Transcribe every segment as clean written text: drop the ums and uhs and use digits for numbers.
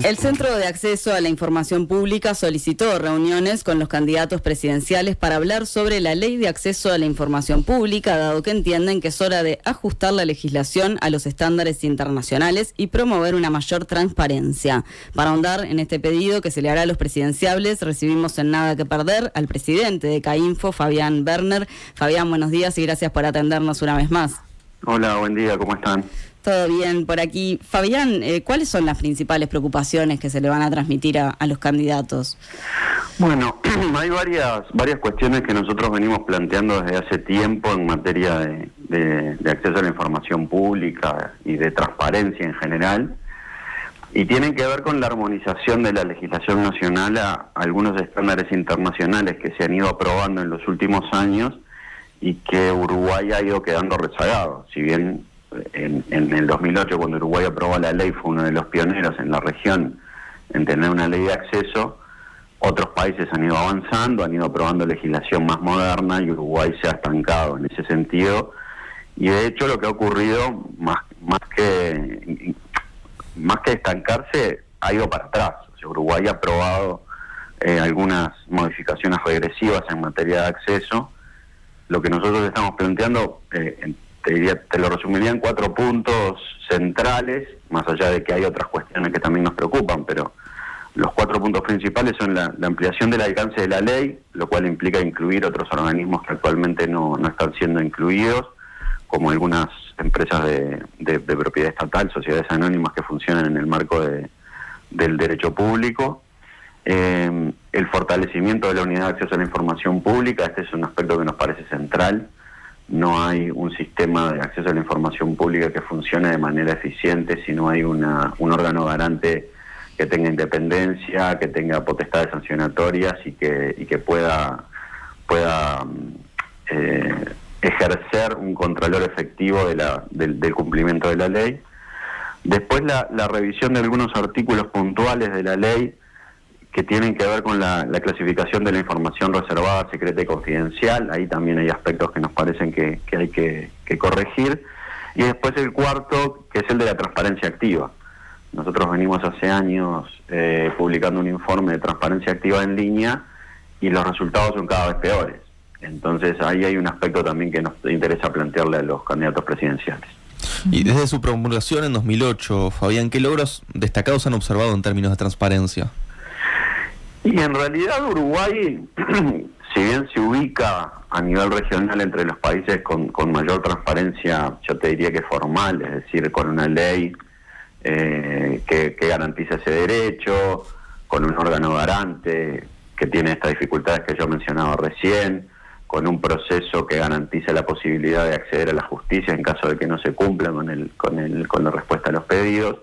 El Centro de Acceso a la Información Pública solicitó reuniones con los candidatos presidenciales para hablar sobre la Ley de Acceso a la Información Pública, dado que entienden que es hora de ajustar la legislación a los estándares internacionales y promover una mayor transparencia. Para ahondar en este pedido que se le hará a los presidenciables, recibimos en Nada que Perder al presidente de CAINFO, Fabián Werner. Fabián, buenos días y gracias por atendernos una vez más. Hola, buen día, ¿cómo están? Todo bien por aquí. Fabián, ¿cuáles son las principales preocupaciones que se le van a transmitir a los candidatos? Bueno, hay varias cuestiones que nosotros venimos planteando desde hace tiempo en materia de acceso a la información pública y de transparencia en general, y tienen que ver con la armonización de la legislación nacional a algunos estándares internacionales que se han ido aprobando en los últimos años y que Uruguay ha ido quedando rezagado. Si bien en el 2008, cuando Uruguay aprobó la ley, fue uno de los pioneros en la región en tener una ley de acceso, otros países han ido avanzando, han ido aprobando legislación más moderna y Uruguay se ha estancado en ese sentido. Y de hecho lo que ha ocurrido, más que estancarse, ha ido para atrás. O sea, Uruguay ha aprobado algunas modificaciones regresivas en materia de acceso. Lo que nosotros estamos planteando, te lo resumiría en 4 puntos centrales, más allá de que hay otras cuestiones que también nos preocupan, pero los 4 puntos principales son la ampliación del alcance de la ley, lo cual implica incluir otros organismos que actualmente no están siendo incluidos, como algunas empresas de propiedad estatal, sociedades anónimas que funcionan en el marco del derecho público. El fortalecimiento de la unidad de acceso a la información pública, este es un aspecto que nos parece central. No hay un sistema de acceso a la información pública que funcione de manera eficiente si no hay un órgano garante que tenga independencia, que tenga potestades sancionatorias y que pueda ejercer un controlor efectivo del cumplimiento de la ley. Después la revisión de algunos artículos puntuales de la ley que tienen que ver con la clasificación de la información reservada, secreta y confidencial. Ahí también hay aspectos que nos parecen que hay que corregir. Y después el cuarto, que es el de la transparencia activa. Nosotros venimos hace años publicando un informe de transparencia activa en línea y los resultados son cada vez peores. Entonces ahí hay un aspecto también que nos interesa plantearle a los candidatos presidenciales. Y desde su promulgación en 2008, Fabián, ¿qué logros destacados han observado en términos de transparencia? Y en realidad Uruguay, si bien se ubica a nivel regional entre los países con mayor transparencia, yo te diría que formal, es decir, con una ley que garantiza ese derecho, con un órgano garante que tiene estas dificultades que yo mencionaba recién, con un proceso que garantiza la posibilidad de acceder a la justicia en caso de que no se cumpla con la respuesta a los pedidos.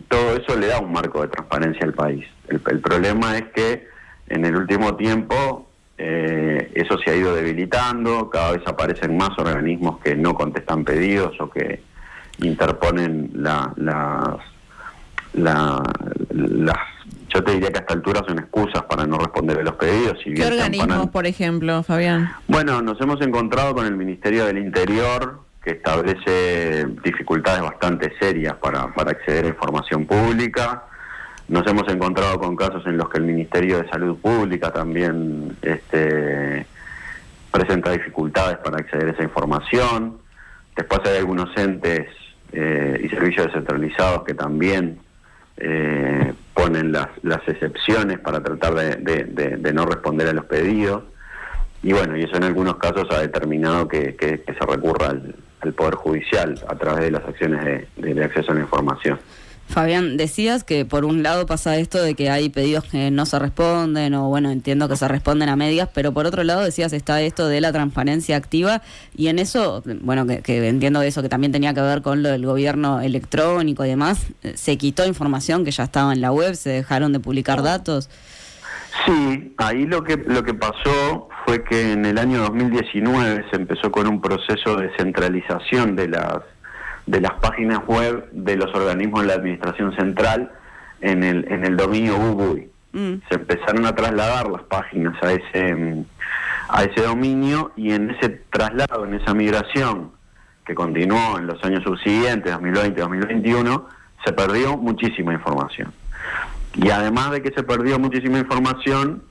Todo eso le da un marco de transparencia al país. El problema es que en el último tiempo eso se ha ido debilitando, cada vez aparecen más organismos que no contestan pedidos o que interponen yo te diría que a esta altura son excusas para no responder a los pedidos. Si bien ¿Qué organismos, por ejemplo, Fabián? Bueno, nos hemos encontrado con el Ministerio del Interior, que establece dificultades bastante serias para acceder a información pública. Nos hemos encontrado con casos en los que el Ministerio de Salud Pública también presenta dificultades para acceder a esa información. Después hay algunos entes y servicios descentralizados que también ponen las excepciones para tratar de no responder a los pedidos. Y bueno, y eso en algunos casos ha determinado que se recurra al Poder Judicial a través de las acciones de acceso a la información. Fabián, decías que por un lado pasa esto de que hay pedidos que no se responden, o bueno, entiendo que se responden a medias, pero por otro lado decías está esto de la transparencia activa, y en eso, bueno, que entiendo de eso que también tenía que ver con lo del gobierno electrónico y demás, se quitó información que ya estaba en la web, se dejaron de publicar datos. Sí, ahí lo que pasó fue que en el año 2019 se empezó con un proceso de centralización de las páginas web de los organismos de la administración central en el dominio UBUI. Se empezaron a trasladar las páginas a ese dominio, y en ese traslado, en esa migración que continuó en los años subsiguientes, 2020, 2021, se perdió muchísima información. Y además de que se perdió muchísima información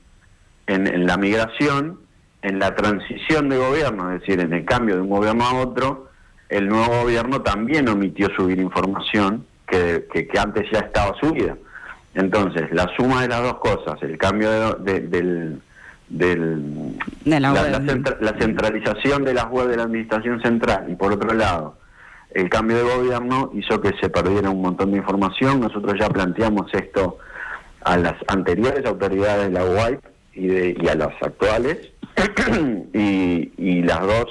en la migración, en la transición de gobierno, es decir, en el cambio de un gobierno a otro, el nuevo gobierno también omitió subir información que antes ya estaba subida. Entonces, la suma de las dos cosas, el cambio la centralización de las web de la administración central y por otro lado, el cambio de gobierno hizo que se perdiera un montón de información. Nosotros ya planteamos esto a las anteriores autoridades de la UAI y a las actuales y las dos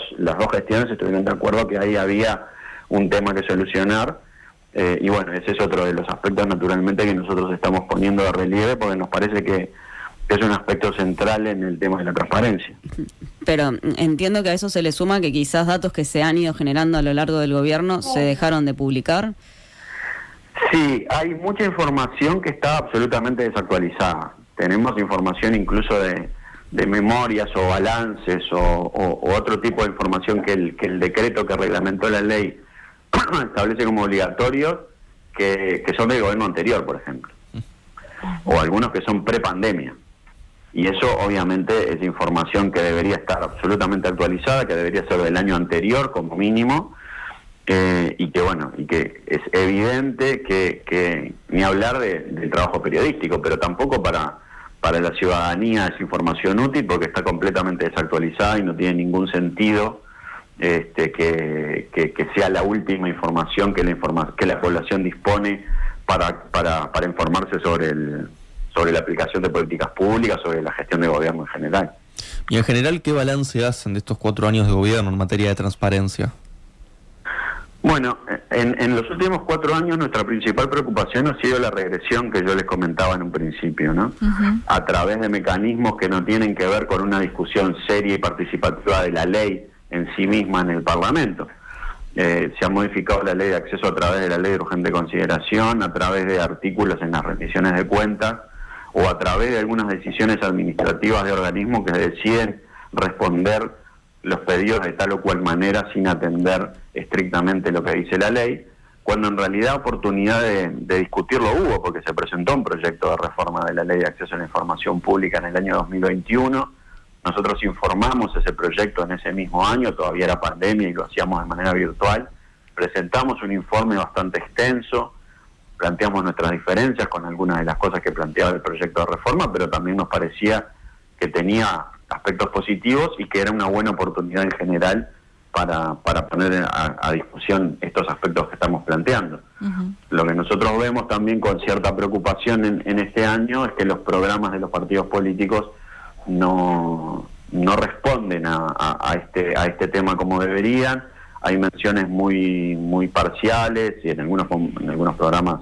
gestiones estuvieron de acuerdo que ahí había un tema que solucionar. Y bueno, ese es otro de los aspectos naturalmente que nosotros estamos poniendo de relieve porque nos parece que es un aspecto central en el tema de la transparencia. Pero entiendo que a eso se le suma que quizás datos que se han ido generando a lo largo del gobierno se dejaron de publicar. Sí, hay mucha información que está absolutamente desactualizada. Tenemos información incluso de memorias o balances o otro tipo de información que el decreto que reglamentó la ley establece como obligatorios que son del gobierno anterior, por ejemplo, o algunos que son pre-pandemia. Y eso obviamente es información que debería estar absolutamente actualizada, que debería ser del año anterior como mínimo, y que es evidente que ni hablar del trabajo periodístico, pero tampoco para la ciudadanía es información útil porque está completamente desactualizada y no tiene ningún sentido que sea la última información que la población dispone para informarse sobre la aplicación de políticas públicas, sobre la gestión de gobierno en general. Y en general, ¿qué balance hacen de estos 4 años de gobierno en materia de transparencia? Bueno, en los últimos 4 años nuestra principal preocupación ha sido la regresión que yo les comentaba en un principio, ¿no? A través de mecanismos que no tienen que ver con una discusión seria y participativa de la ley en sí misma en el Parlamento. Se ha modificado la ley de acceso a través de la ley de urgente consideración, a través de artículos en las rendiciones de cuentas o a través de algunas decisiones administrativas de organismos que deciden responder los pedidos de tal o cual manera sin atender estrictamente lo que dice la ley, cuando en realidad oportunidad de discutirlo hubo, porque se presentó un proyecto de reforma de la ley de acceso a la información pública en el año 2021. Nosotros informamos ese proyecto en ese mismo año, todavía era pandemia y lo hacíamos de manera virtual. Presentamos un informe bastante extenso, planteamos nuestras diferencias con algunas de las cosas que planteaba el proyecto de reforma, pero también nos parecía que tenía aspectos positivos y que era una buena oportunidad en general para poner a discusión estos aspectos que estamos planteando. Lo que nosotros vemos también con cierta preocupación en este año es que los programas de los partidos políticos no responden a este tema como deberían. Hay menciones muy parciales y en algunos programas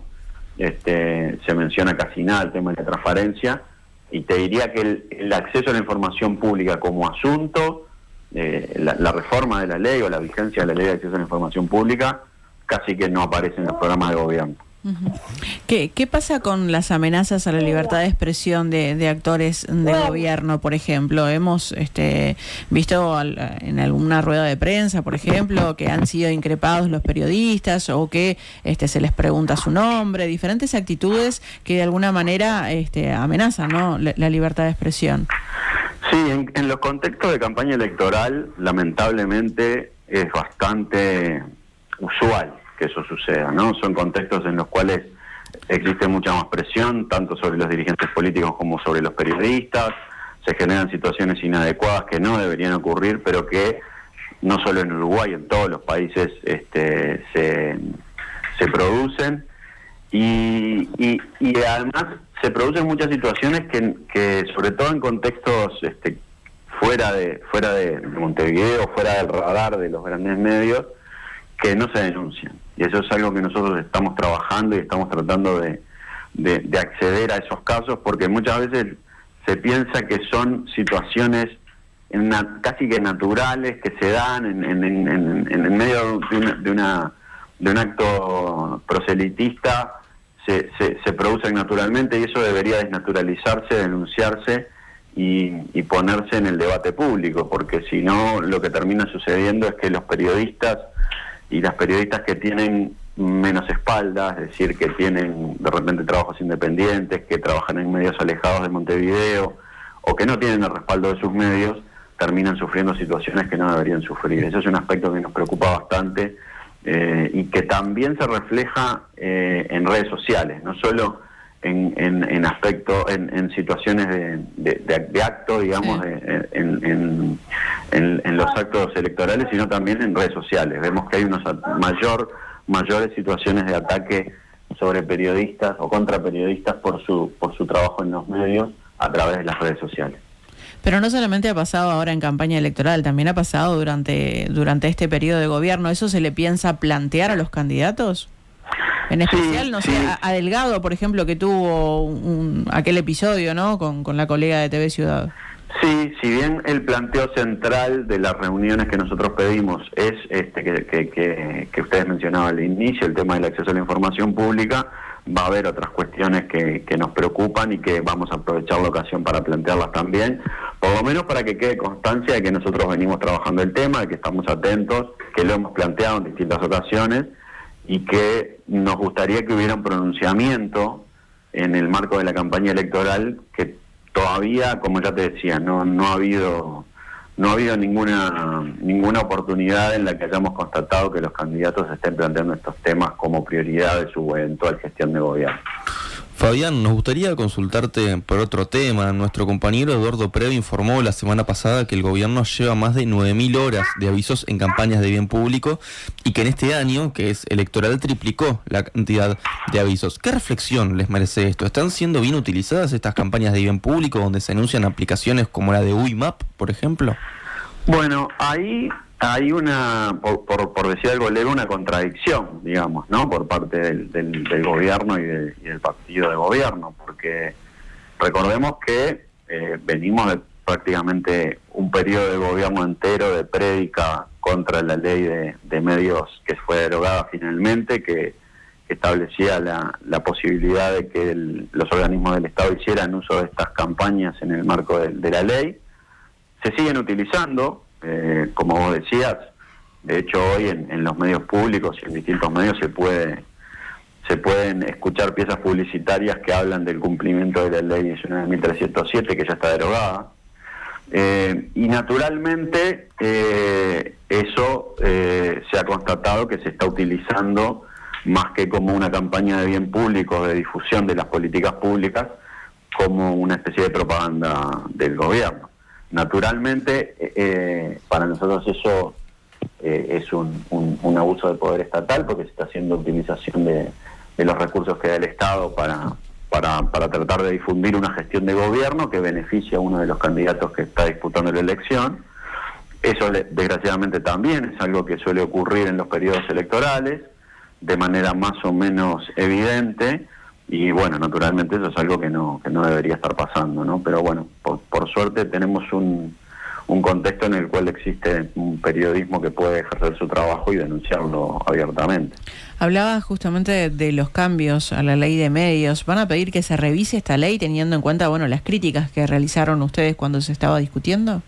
se menciona casi nada el tema de la transparencia, y te diría que el acceso a la información pública como asunto, la reforma de la ley o la vigencia de la ley de acceso a la información pública casi que no aparece en los programas de gobierno. ¿Qué pasa con las amenazas a la libertad de expresión de actores de gobierno, por ejemplo? Hemos visto en alguna rueda de prensa, por ejemplo, que han sido increpados los periodistas o que se les pregunta su nombre, diferentes actitudes que de alguna manera amenazan, ¿no?, la libertad de expresión. Sí, en los contextos de campaña electoral, lamentablemente es bastante usual que eso suceda, ¿no? Son contextos en los cuales existe mucha más presión, tanto sobre los dirigentes políticos como sobre los periodistas. Se generan situaciones inadecuadas que no deberían ocurrir, pero que no solo en Uruguay, en todos los países se producen. Y además se producen muchas situaciones que sobre todo en contextos fuera de Montevideo, fuera del radar de los grandes medios, que no se denuncian. Y eso es algo que nosotros estamos trabajando y estamos tratando de acceder a esos casos, porque muchas veces se piensa que son situaciones casi que naturales, que se dan en medio de un acto proselitista, se producen naturalmente, y eso debería desnaturalizarse, denunciarse y ponerse en el debate público, porque si no, lo que termina sucediendo es que los periodistas y las periodistas que tienen menos espalda, es decir, que tienen de repente trabajos independientes, que trabajan en medios alejados de Montevideo, o que no tienen el respaldo de sus medios, terminan sufriendo situaciones que no deberían sufrir. Eso es un aspecto que nos preocupa bastante y que también se refleja en redes sociales, no solo en aspectos, en situaciones de acto, digamos, en los actos electorales, sino también en redes sociales. Vemos que hay unos mayores situaciones de ataque sobre periodistas o contra periodistas por su trabajo en los medios a través de las redes sociales. Pero no solamente ha pasado ahora en campaña electoral, también ha pasado durante este periodo de gobierno. ¿Eso se le piensa plantear a los candidatos? En especial, sí, no sé, a Delgado, por ejemplo, que tuvo aquel episodio, ¿no?, con la colega de TV Ciudad. Sí, si bien el planteo central de las reuniones que nosotros pedimos es que ustedes mencionaban al inicio, el tema del acceso a la información pública, va a haber otras cuestiones que nos preocupan y que vamos a aprovechar la ocasión para plantearlas también, por lo menos para que quede constancia de que nosotros venimos trabajando el tema, de que estamos atentos, que lo hemos planteado en distintas ocasiones y que nos gustaría que hubiera un pronunciamiento en el marco de la campaña electoral que todavía, como ya te decía, no ha habido ninguna oportunidad en la que hayamos constatado que los candidatos estén planteando estos temas como prioridad de su eventual gestión de gobierno. Fabián, nos gustaría consultarte por otro tema. Nuestro compañero Eduardo Preve informó la semana pasada que el gobierno lleva más de 9.000 horas de avisos en campañas de bien público y que en este año, que es electoral, triplicó la cantidad de avisos. ¿Qué reflexión les merece esto? ¿Están siendo bien utilizadas estas campañas de bien público donde se anuncian aplicaciones como la de UIMAP, por ejemplo? Bueno, ahí hay una, por decir algo leve, una contradicción, digamos, ¿no?, por parte del gobierno y del partido de gobierno, porque recordemos que venimos de prácticamente un periodo de gobierno entero de prédica contra la ley de medios que fue derogada finalmente, que establecía la posibilidad de que los organismos del Estado hicieran uso de estas campañas en el marco de la ley. Se siguen utilizando, como vos decías. De hecho, hoy en los medios públicos y en distintos medios se pueden escuchar piezas publicitarias que hablan del cumplimiento de la ley 19.307, que ya está derogada. Y naturalmente eso se ha constatado que se está utilizando más que como una campaña de bien público, de difusión de las políticas públicas, como una especie de propaganda del gobierno. Naturalmente, para nosotros eso es un abuso de poder estatal, porque se está haciendo utilización de los recursos que da el Estado para tratar de difundir una gestión de gobierno que beneficia a uno de los candidatos que está disputando la elección. Eso desgraciadamente también es algo que suele ocurrir en los periodos electorales, de manera más o menos evidente. Y bueno, naturalmente eso es algo que no debería estar pasando, ¿no? Pero bueno, por suerte tenemos un contexto en el cual existe un periodismo que puede ejercer su trabajo y denunciarlo abiertamente. Hablaba justamente de los cambios a la ley de medios. ¿Van a pedir que se revise esta ley teniendo en cuenta, bueno, las críticas que realizaron ustedes cuando se estaba discutiendo?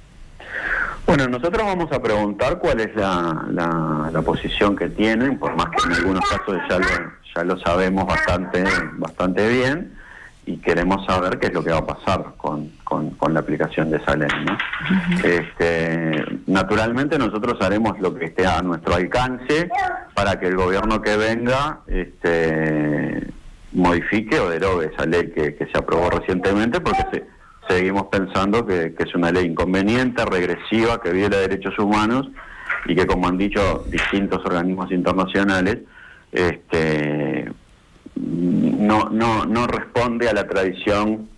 Bueno, nosotros vamos a preguntar cuál es la posición que tienen, por más que en algunos casos ya lo sabemos bastante bien, y queremos saber qué es lo que va a pasar con la aplicación de esa ley, ¿no? Naturalmente nosotros haremos lo que esté a nuestro alcance para que el gobierno que venga modifique o derogue esa ley que se aprobó recientemente, porque seguimos pensando que es una ley inconveniente, regresiva, que viola derechos humanos y que, como han dicho distintos organismos internacionales, no responde a la tradición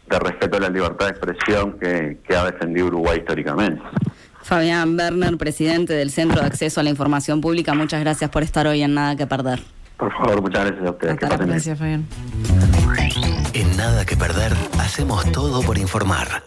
de respeto a la libertad de expresión que ha defendido Uruguay históricamente. Fabián Berner, presidente del Centro de Acceso a la Información Pública, muchas gracias por estar hoy en Nada que Perder. Por favor, muchas gracias a ustedes. Gracias, Fabián. En Nada que Perder hacemos todo por informar.